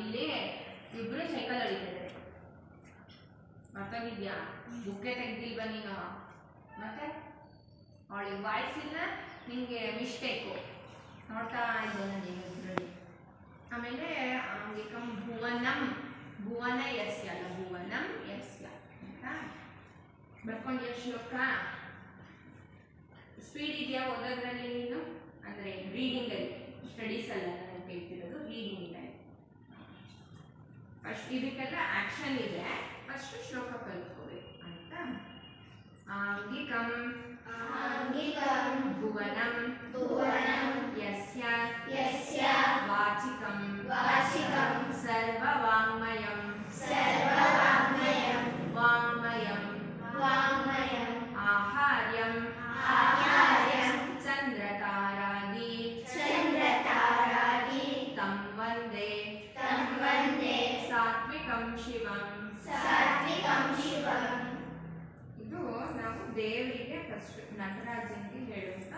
ಇಲ್ಲಿ ಇಬ್ರು ಸೈಕಲ್ ಹೊಡಿತಿದ್ದಾರೆ. ಮತ್ತೋಗಿದ್ಯಾ? ಬುಕ್ಕೆ ತೆಗ್ದಿಲ್ವ ನೀನು? ಮತ್ತೆ ಅವಳಿಗೆ ವಾಯ್ಸ್ ಇಲ್ಲ, ನಿಂಗೆ ಮಿಸ್ಟೇಕು. ನೋಡ್ತಾ ಇದ್ದೇನೆ ನೀನು ಇದರಲ್ಲಿ. ಆಮೇಲೆ ಅಂಗಿಕಂ ಭುವನಂ, ಭುವನ ಯಸ್ಯ ಅಲ್ಲ, ಭುವನಂ ಯಸ್ಯ ಆಯ್ತಾ? ಬರ್ಕೊಂಡ್ಯ ಶ್ಲೋಕ? ಸ್ಪೀಡ್ ಇದೆಯಾ ಓದೋದ್ರಲ್ಲಿ ನೀನು? ಅಂದರೆ ರೀಡಿಂಗಲ್ಲಿ, ಸ್ಟಡೀಸ್ ಅಲ್ಲ ನಾನು ಕೇಳ್ತಿರೋದು, ರೀಡಿಂಗಲ್ಲಿ. ಫಸ್ಟ್ ಇದಕ್ಕೆಲ್ಲ ಆಕ್ಷನ್ ಇದೆ, ಫಸ್ಟ್ ಶ್ಲೋಕ ಕಲ್ತ್ಕೋಬೇಕು ಆಯ್ತಾ? ಅಂಗಿಕಂ ಭುವನಂ ಯಸ್ಯ ವಾಚಿಕಂ ಸರ್ವವಾङ्मयಂ ವಾङ्मयं ಆಹಾರ್ಯಂ ಚಂದ್ರತಾರಾದಿ तं वन्दे ಸಾತ್ವಿಕಂ ಶಿವಂ. ಇದು ನಾವು ದೇವರಿಗೆ ಫಸ್ಟ್ ನಟರಾಜನಿಗೆ ಹೇಳುವಂತ